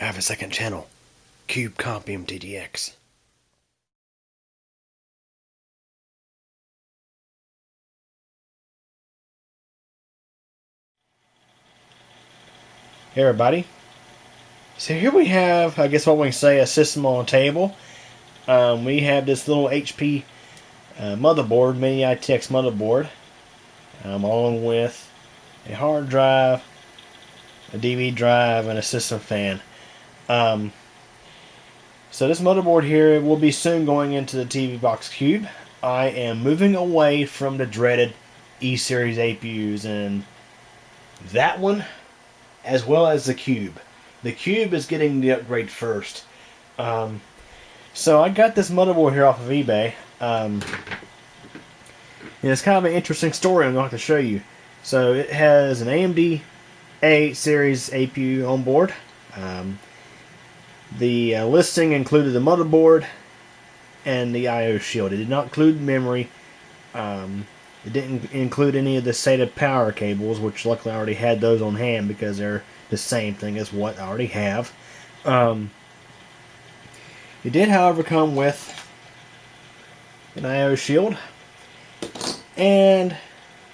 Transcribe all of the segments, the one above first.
I have a second channel, Cube Comp MTDX. Hey everybody. So here we have, I guess what we can say, a system on a table. We have this little HP motherboard, mini-ITX motherboard, along with a hard drive, a DVD drive, and a system fan. So this motherboard here will be soon going into the TiViBox Cube. I am moving away from the dreaded E-series APUs, and that one, as well as the Cube. The Cube is getting the upgrade first. So I got this motherboard here off of eBay. And it's kind of an interesting story I'm going to have to show you. So it has an AMD A8-series APU on board. The listing included the motherboard and the I/O shield. It did not include memory. It didn't include any of the SATA power cables, which luckily I already had those on hand because they're the same thing as what I already have. It did, however, come with an I/O shield and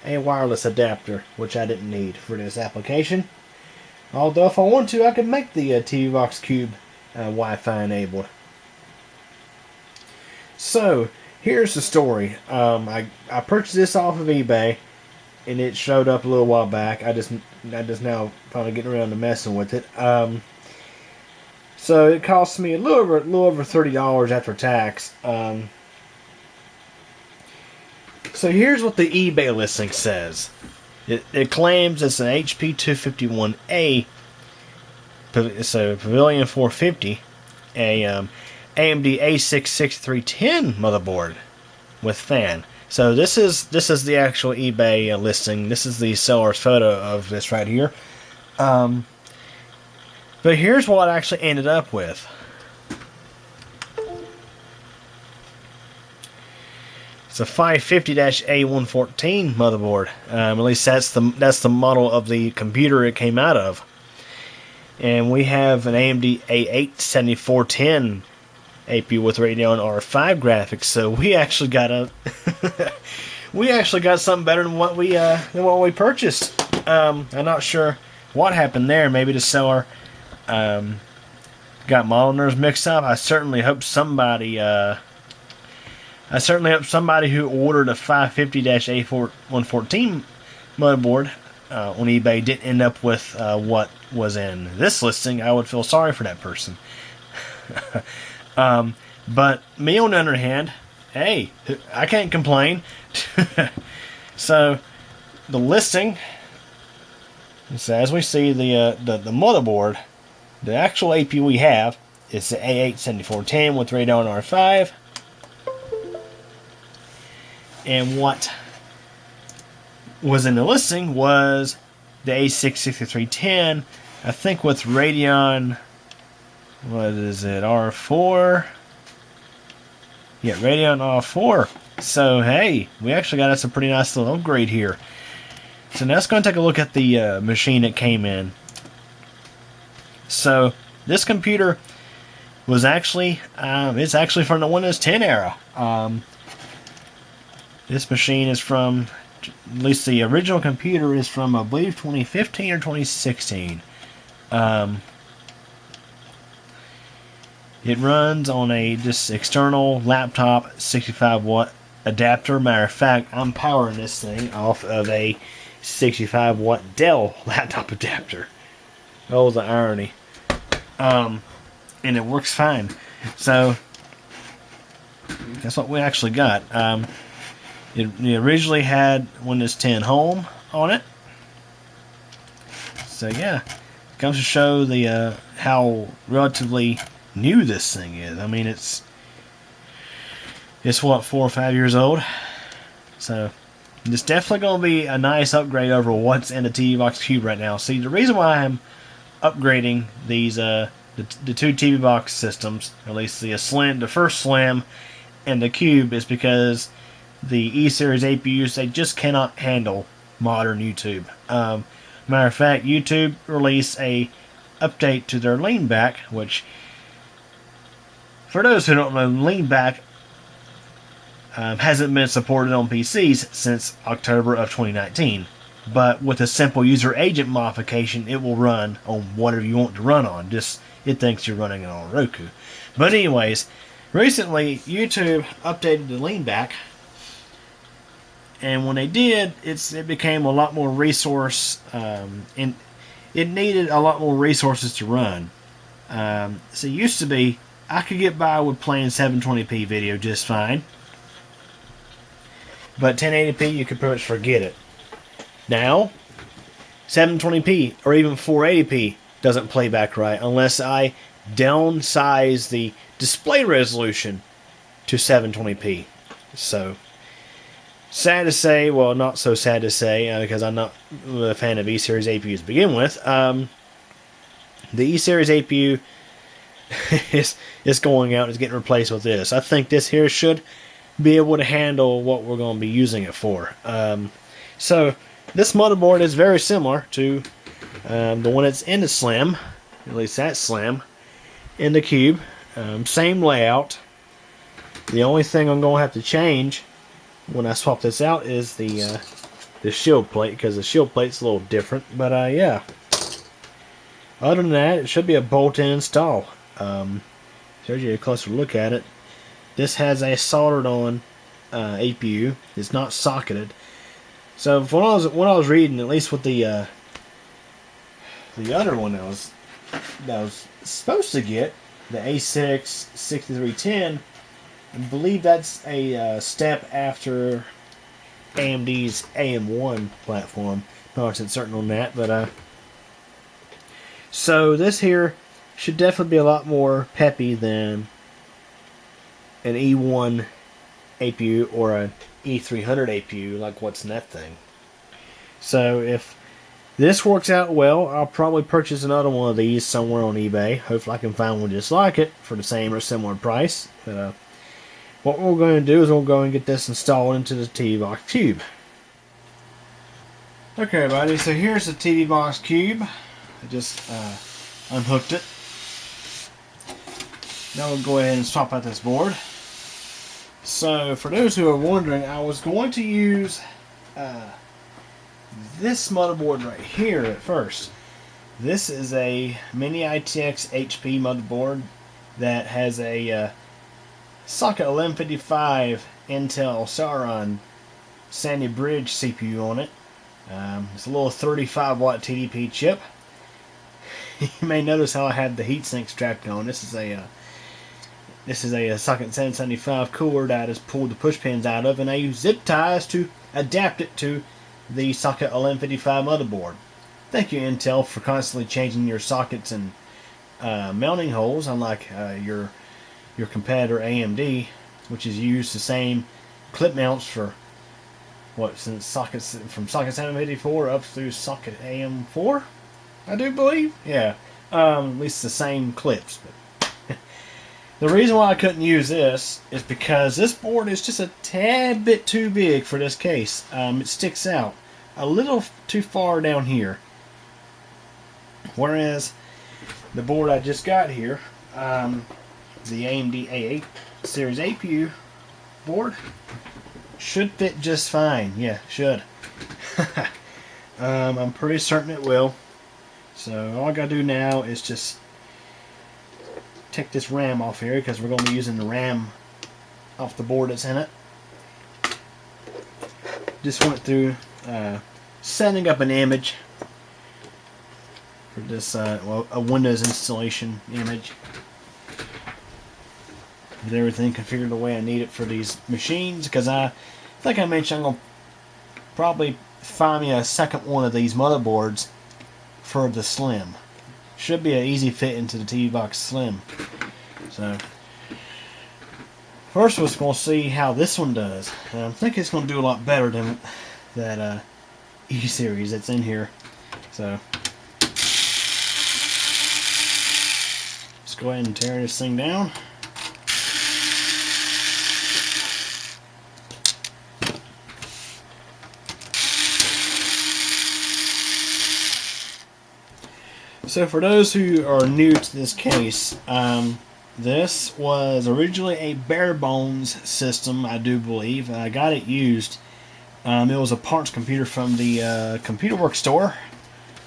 a wireless adapter, which I didn't need for this application. Although if I want to, I could make the TiViBox Cube Wi-Fi enabled. So here's the story. I purchased this off of eBay, and it showed up a little while back. I just now finally getting around to messing with it. So it cost me a little over $30 after tax. So here's what the eBay listing says. It claims it's an HP 251A, so Pavilion 450, a AMD A8-7410 motherboard with fan. So this is the actual eBay listing. This is the seller's photo of this right here. But here's what I actually ended up with. It's a 550-A114 motherboard. At least that's the model of the computer it came out of. And we have an AMD A8-7410 APU with Radeon R5 graphics. So we actually got a we actually got something better than what we purchased. I'm not sure what happened there. Maybe the seller got model numbers mixed up. I certainly hope somebody who ordered a 550-A114 motherboard on eBay didn't end up with what was in this listing. I would feel sorry for that person. But me on the other hand, hey, I can't complain. So the listing, so as we see the motherboard, the actual APU we have is the A8-7410 with Radeon R5. And what was in the listing was the A8-7310, I think with Radeon, what is it, R4? Yeah, Radeon R4. So, hey, we actually got us a pretty nice little upgrade here. So now let's go and take a look at the machine it came in. So, this computer was actually, it's actually from the Windows 10 era. This machine is from, at least the original computer is from, I believe, 2015 or 2016. It runs on a just external laptop 65-watt adapter. Matter of fact, I'm powering this thing off of a 65-watt Dell laptop adapter. Oh, the irony. And it works fine. So that's what we actually got. It originally had Windows 10 Home on it. So yeah, it comes to show the how relatively new this thing is. I mean, it's what, 4 or 5 years old. So it's definitely going to be a nice upgrade over what's in the TiViBox Cube right now. See, the reason why I'm upgrading these the two TiViBox systems, at least the first Slim and the Cube, is because the E-series APUs, they just cannot handle modern YouTube. Matter of fact, YouTube released a update to their lean back, which, for those who don't know, lean back hasn't been supported on PCs since October of 2019. But with a simple user agent modification, it will run on whatever you want to run on. Just, it thinks you're running it on Roku. But anyways, recently YouTube updated the lean back, and when they did, it became a lot more resource, and it needed a lot more resources to run. So it used to be, I could get by with playing 720p video just fine, but 1080p you could pretty much forget it. Now 720p or even 480p doesn't play back right unless I downsize the display resolution to 720p. So sad to say, well, not so sad to say, because I'm not a fan of E-series APUs to begin with. The E-series APU is going out and is getting replaced with this. I think this here should be able to handle what we're going to be using it for. So this motherboard is very similar to the one that's in the Slim, at least that Slim, in the Cube. Same layout. The only thing I'm going to have to change when I swap this out is the shield plate, because the shield plate's a little different. But yeah, other than that, it should be a bolt-in install. Shows you a closer look at it. This has a soldered-on APU. It's not socketed. So when I was reading, at least with the other one that was supposed to get, the A6-6310, I believe that's a step after AMD's AM1 platform. Not certain on that, but so this here should definitely be a lot more peppy than an E1 APU or an E300 APU, like what's in that thing. So if this works out well, I'll probably purchase another one of these somewhere on eBay. Hopefully I can find one just like it for the same or similar price. But what we're going to do is we'll go and get this installed into the TiViBox Cube. Okay, everybody, so here's the TiViBox Cube. I just unhooked it. Now we'll go ahead and swap out this board. So, for those who are wondering, I was going to use this motherboard right here at first. This is a mini-ITX HP motherboard that has a socket 1155 Intel Celeron Sandy Bridge CPU on it. It's a little 35 watt TDP chip. You may notice how I had the heatsink strapped on. This is a socket 775 cooler that I just pulled the push pins out of, and I use zip ties to adapt it to the socket 1155 motherboard. Thank you, Intel, for constantly changing your sockets and mounting holes, unlike your competitor AMD, which has used the same clip mounts for since sockets from socket 754 up through socket AM4, I do believe. Yeah, at least the same clips. But the reason why I couldn't use this is because this board is just a tad bit too big for this case. It sticks out a little too far down here. Whereas the board I just got here, the AMD A8-series APU board, should fit just fine. Yeah, should. I'm pretty certain it will. So all I gotta do now is just take this RAM off here, because we're going to be using the RAM off the board that's in it. Just went through setting up an image for this, a Windows installation image, with everything configured the way I need it for these machines, because I think I mentioned I'm going to probably find me a second one of these motherboards for the Slim. Should be an easy fit into the TiViBox Slim. So first we're going to see how this one does. I think it's going to do a lot better than that E-series that's in here. So let's go ahead and tear this thing down. So for those who are new to this case, this was originally a bare bones system, I do believe. I got it used. It was a parts computer from the Computer Works store.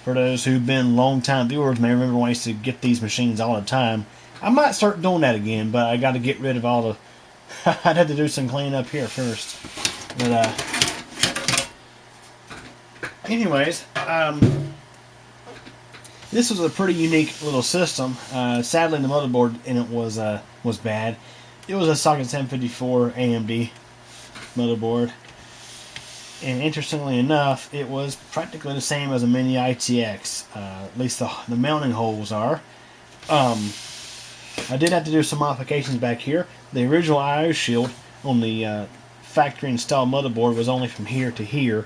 For those who've been long-time viewers may remember when I used to get these machines all the time. I might start doing that again, but I got to get rid of all the... I'd have to do some cleaning up here first. But, anyways, this was a pretty unique little system. Sadly, the motherboard in it was bad. It was a socket 1054 AMD motherboard. And interestingly enough, it was practically the same as a mini-ITX. At least the mounting holes are. I did have to do some modifications back here. The original I/O shield on the factory installed motherboard was only from here to here.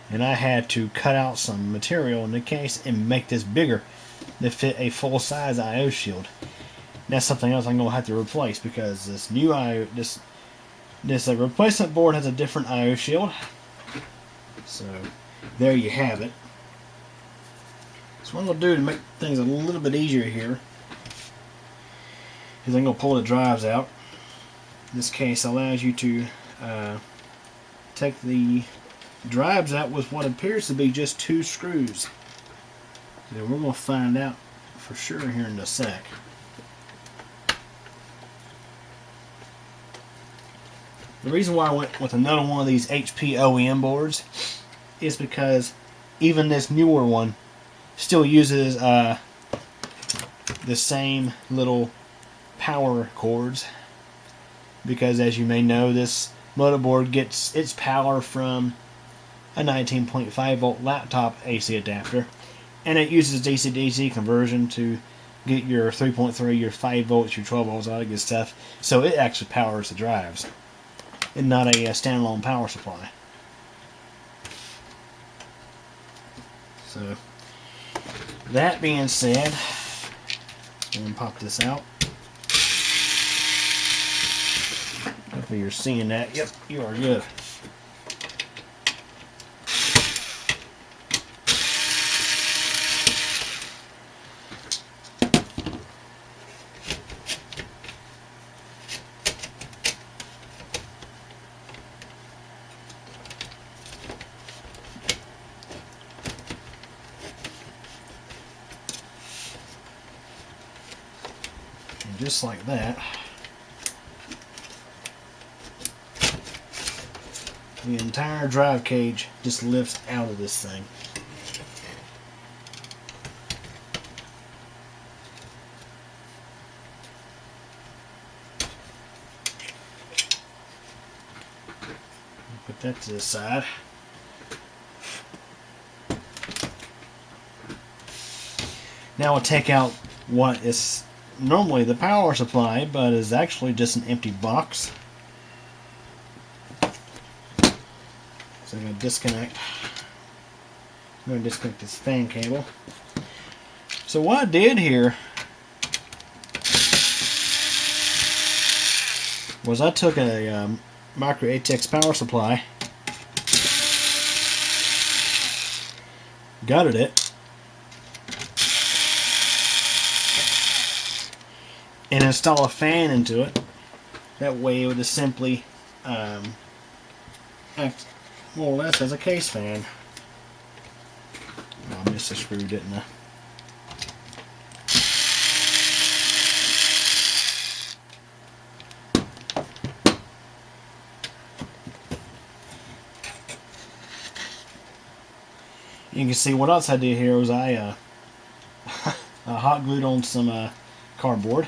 And I had to cut out some material in the case and make this bigger to fit a full-size I/O shield. And that's something else I'm going to have to replace because this new I/O, this replacement board has a different I/O shield. So, there you have it. So what I'm going to do to make things a little bit easier here is I'm going to pull the drives out. This case allows you to take the drives out with what appears to be just 2 screws. And we're going to find out for sure here in a sec. The reason why I went with another one of these HP OEM boards is because even this newer one still uses the same little power cords, because as you may know, this motherboard gets its power from a 19.5 volt laptop AC adapter, and it uses DC-DC conversion to get your 3.3, your 5 volts, your 12 volts, all that good stuff. So it actually powers the drives and not a standalone power supply. So that being said, I'm going to pop this out. Hopefully you're seeing that. Yep, you are good. And just like that, the entire drive cage just lifts out of this thing. Put that to the side. Now we'll take out what is normally the power supply, but is actually just an empty box. So I'm going to disconnect. I'm going to disconnect this fan cable. So what I did here was I took a micro ATX power supply, gutted it, and install a fan into it. That way it would just simply act more or less as a case fan. Oh, I missed a screw, didn't I? You can see what else I did here was I hot glued on some cardboard,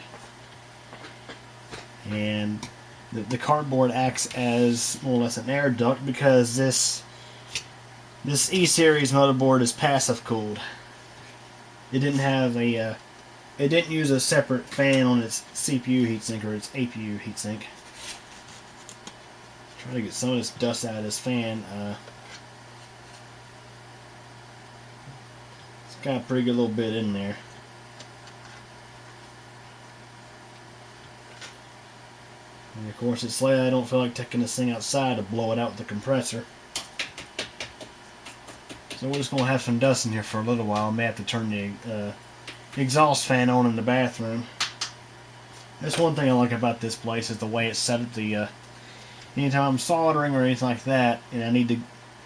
and the cardboard acts as more or less an air duct because this E-series motherboard is passive cooled. It didn't have a it didn't use a separate fan on its CPU heatsink or its APU heatsink. Try to get some of this dust out of this fan. It's got a pretty good little bit in there. And of course, it's late. I don't feel like taking this thing outside to blow it out with the compressor. So we're just going to have some dust in here for a little while. I may have to turn the exhaust fan on in the bathroom. That's one thing I like about this place is the way it's set up. Anytime I'm soldering or anything like that, and I need to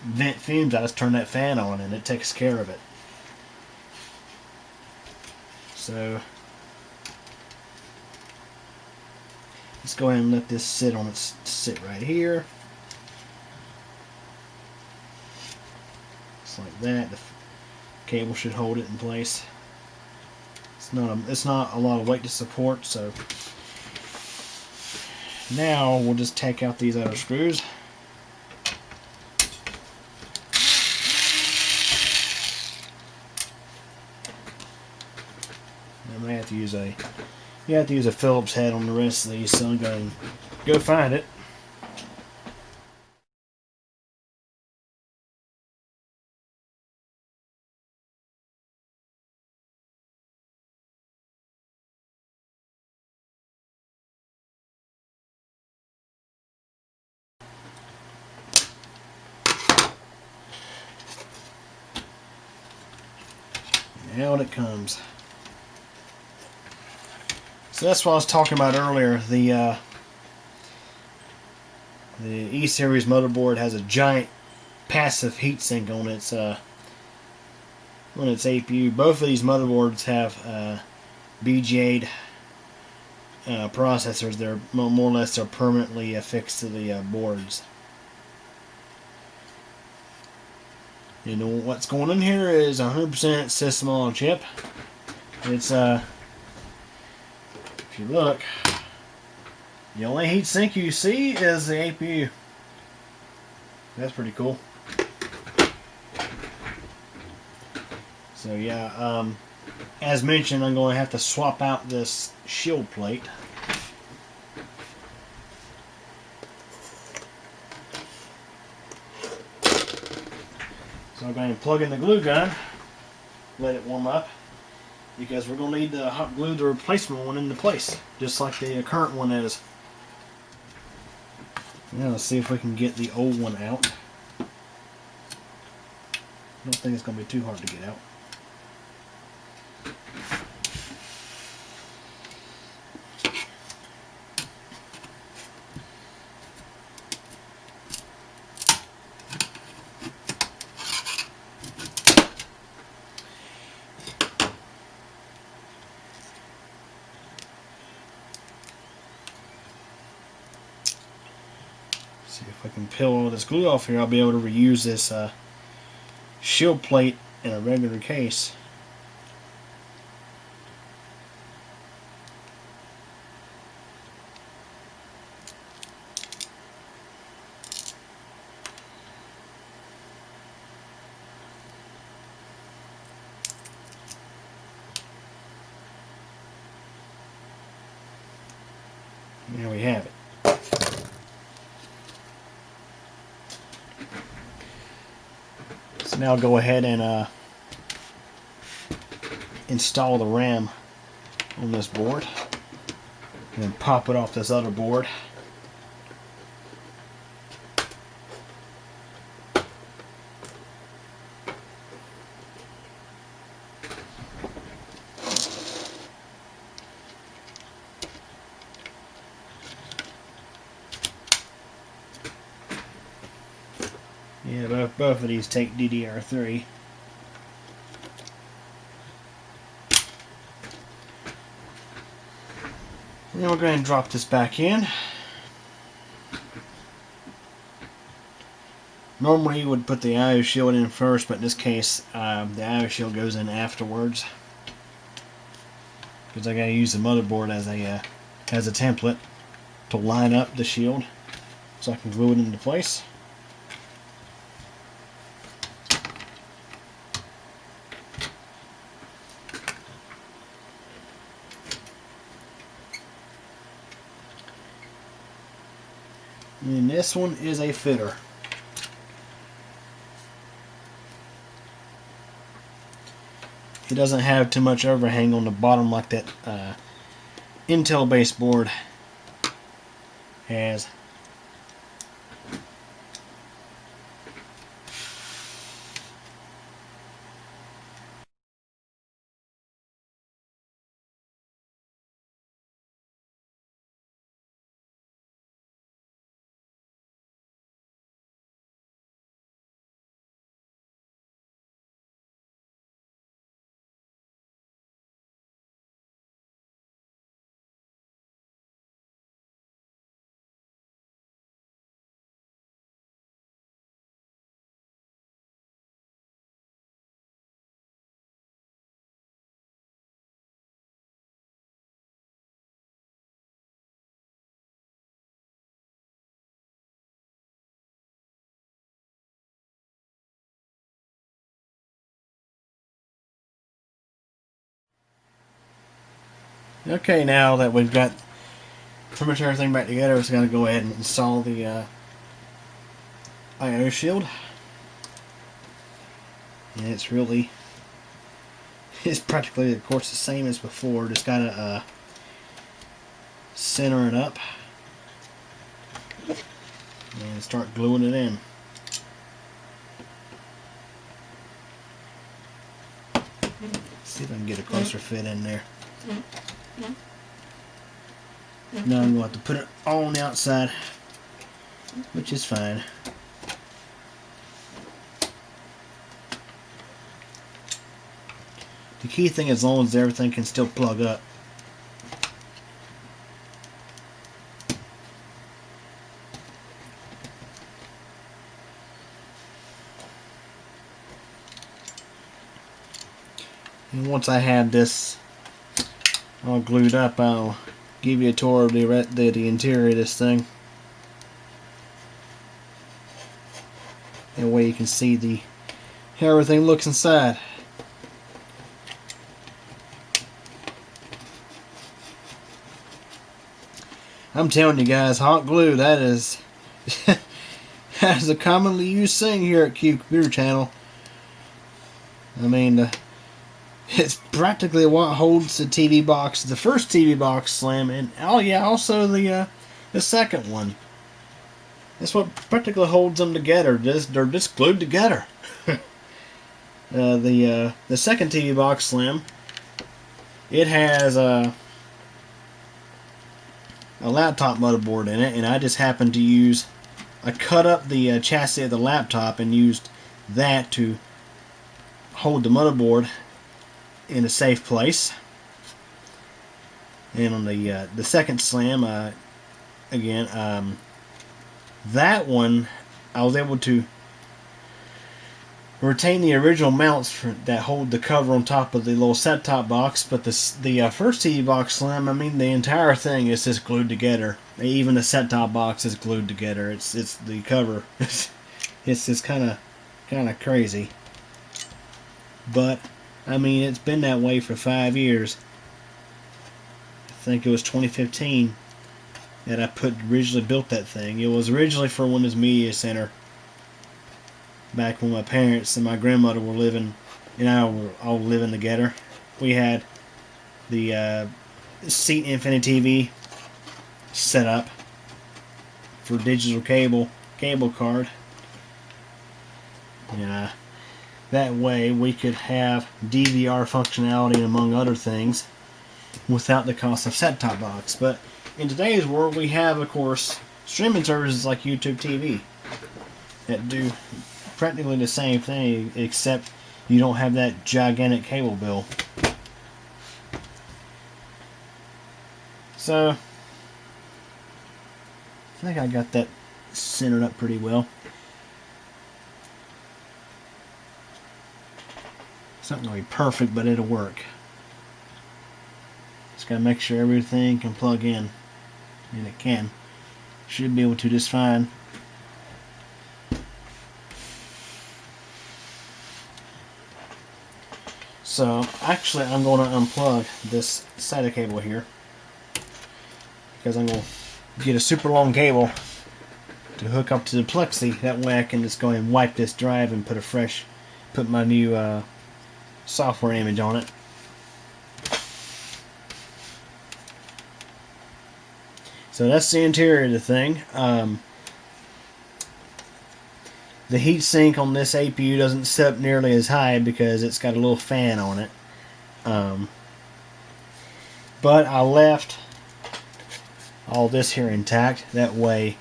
vent fumes, I just turn that fan on and it takes care of it. So let's go ahead and let this sit right here. Just like that. The cable should hold it in place. It's not a lot of weight to support, so now we'll just take out these other screws. I may have to use a Phillips head on the rest of these, so I'm going to go find it. And out it comes. So that's what I was talking about earlier. The E-series motherboard has a giant passive heatsink on its APU. Both of these motherboards have BG8 processors. They're more or less permanently affixed to the boards. You know what's going on here is 100% system on chip. It's if you look, the only heatsink you see is the APU. That's pretty cool. So yeah, as mentioned, I'm going to have to swap out this shield plate. So I'm going to plug in the glue gun, let it warm up, because we're going to need to hot glue the replacement one into place, just like the current one is. Now let's see if we can get the old one out. I don't think it's going to be too hard to get out. See if I can peel all this glue off here. I'll be able to reuse this shield plate in a regular case. There we have it. So now I'll go ahead and install the RAM on this board and then pop it off this other board. Yeah, both of these take DDR3. And then we'll go ahead and drop this back in. Normally you would put the IO shield in first, but in this case the IO shield goes in afterwards, because I gotta use the motherboard as a template to line up the shield so I can glue it into place. And this one is a fitter. It doesn't have too much overhang on the bottom like that Intel based board has. Okay, now that we've got pretty much everything back together, we're just going to go ahead and install the I/O shield. And it's practically, of course, the same as before. Just got to center it up and start gluing it in. See if I can get a closer fit in there. Now I'm going to have to put it all on the outside, which is fine. The key thing, as long as everything can still plug up. And once I have this all glued up, I'll give you a tour of the interior of this thing. That way you can see how everything looks inside. I'm telling you guys, hot glue, that is a commonly used thing here at Cube Computer Channel. I mean, it's practically what holds the TV box, the first TV box Slim, and oh yeah, also the second one. That's what practically holds them together. They're just glued together. The second TV box Slim, it has a laptop motherboard in it, and I just happened to I cut up the chassis of the laptop and used that to hold the motherboard in a safe place. And on the second Slim, again, that one I was able to retain the original mounts that hold the cover on top of the little set-top box, but the first TV box Slim, I mean, the entire thing is just glued together. Even the set-top box is glued together. It's the cover. It's just kind of crazy. But I mean, it's been that way for 5 years. I think it was 2015 that I originally built that thing. It was originally for Windows Media Center. Back when my parents and my grandmother were living, and I were all living together. We had the Seat Infinity TV set up for digital cable card. Yeah, that way we could have DVR functionality among other things without the cost of set-top box. But in today's world, we have, of course, streaming services like YouTube TV that do practically the same thing, except you don't have that gigantic cable bill. So I think I got that centered up pretty well. It's not going to be perfect, but it'll work. Just got to make sure everything can plug in, and it can. Should be able to just fine. So actually, I'm going to unplug this SATA cable here, because I'm going to get a super long cable to hook up to the Plexi. That way I can just go ahead and wipe this drive and put my new software image on it. So that's the interior of the thing. The heatsink on this APU doesn't sit up nearly as high because it's got a little fan on it. But I left all this here intact. That way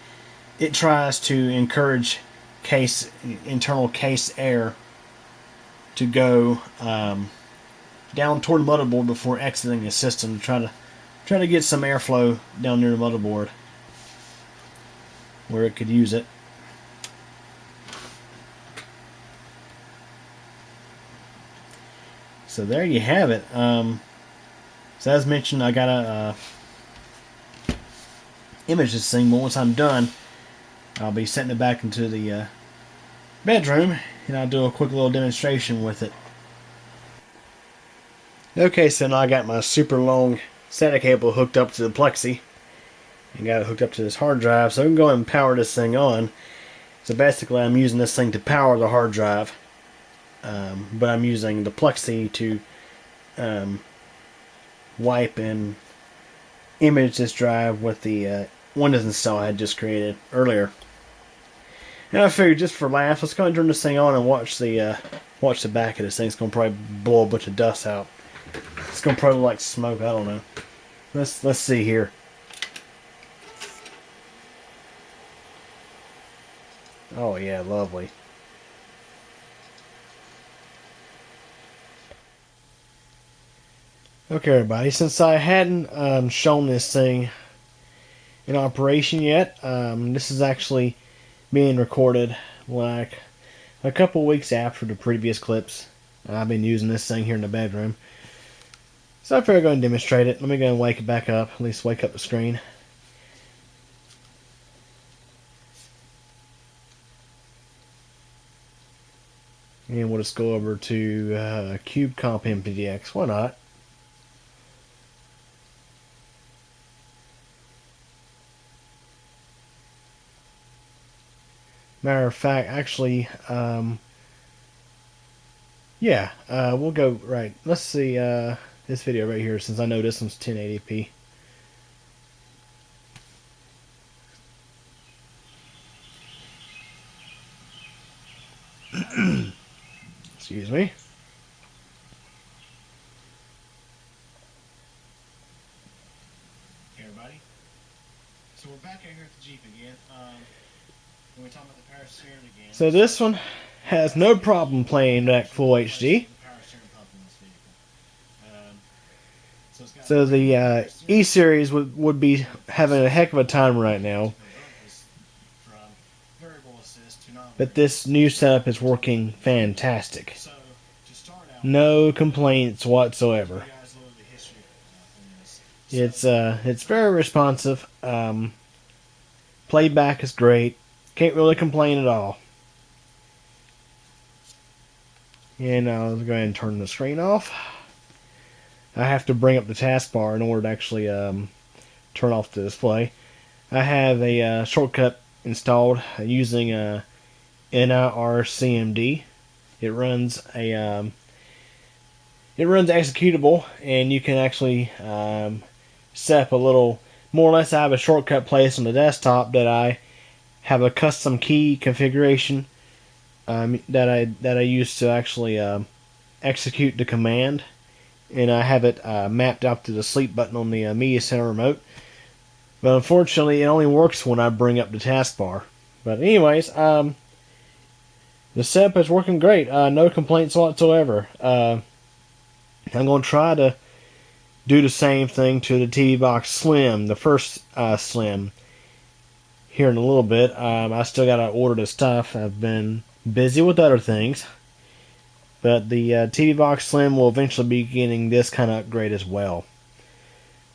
it tries to encourage internal case air to go down toward the motherboard before exiting the system, to try to get some airflow down near the motherboard where it could use it. So there you have it. So as mentioned, I gotta image this thing, but once I'm done, I'll be setting it back into the bedroom, and I'll do a quick little demonstration with it. Okay, so now I got my super long SATA cable hooked up to the Plexi and got it hooked up to this hard drive, so we can go ahead and power this thing on. So basically I'm using this thing to power the hard drive, but I'm using the Plexi to wipe and image this drive with the Windows install I had just created earlier. Now I figured, just for laughs, let's go and turn this thing on and watch the back of this thing. It's gonna probably blow a bunch of dust out. It's gonna probably look like smoke. I don't know. Let's see here. Oh yeah, lovely. Okay, everybody. Since I hadn't shown this thing in operation yet, this is actually being recorded like a couple weeks after the previous clips. I've been using this thing here in the bedroom, so I figured I'd go and demonstrate it. Let me go and wake it back up, at least wake up the screen. And we'll just go over to Cube Comp MTDX. Why not? Matter of fact, actually, yeah, we'll go right. Let's see this video right here, since I know this one's 1080p. Excuse me. Hey everybody. So we're back out here at the Jeep again. We're talking about the power steering again. So this one has no problem playing back full HD. So the E-series would be having a heck of a time right now. But this new setup is working fantastic. No complaints whatsoever. It's very responsive. Playback is great. Can't really complain at all. And I'll go ahead and turn the screen off. I have to bring up the taskbar in order to actually turn off the display. I have a shortcut installed using NIRCMD. It runs executable, and you can actually set up a little, more or less. I have a shortcut placed on the desktop that I have a custom key configuration that I use to actually execute the command, and I have it mapped out to the sleep button on the media center remote. But unfortunately, it only works when I bring up the taskbar. But anyways, the setup is working great. No complaints whatsoever. I'm going to try to do the same thing to the TiViBox Slim, the first Slim, here in a little bit. I still got to order the stuff. I've been busy with other things. But the TiViBox Slim will eventually be getting this kind of upgrade as well,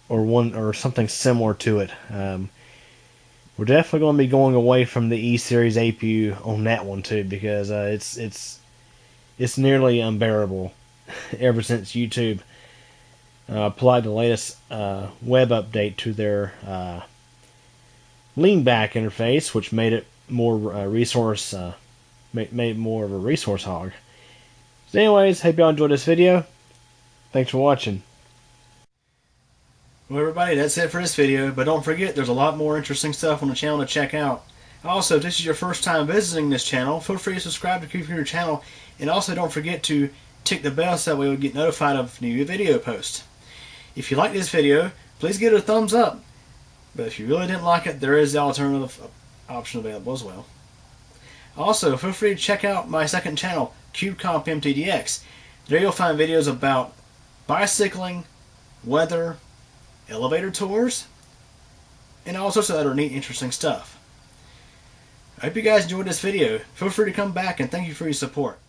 or something similar to it. We're definitely going to be going away from the E-series APU on that one too, because it's nearly unbearable ever since YouTube applied the latest web update to their lean back interface, which made it more made it more of a resource hog. So anyways, hope y'all enjoyed this video. Thanks for watching. Well everybody, that's it for this video, but don't forget there's a lot more interesting stuff on the channel to check out. Also, if this is your first time visiting this channel, feel free to subscribe to keep your channel, and also don't forget to tick the bell so that way you'll get notified of new video posts. If you like this video, please give it a thumbs up, but if you really didn't like it, there is the alternative option available as well. Also, feel free to check out my second channel, Cube Comp MTDX. There you'll find videos about bicycling, weather, elevator tours, and all sorts of other neat, interesting stuff. I hope you guys enjoyed this video. Feel free to come back, and thank you for your support.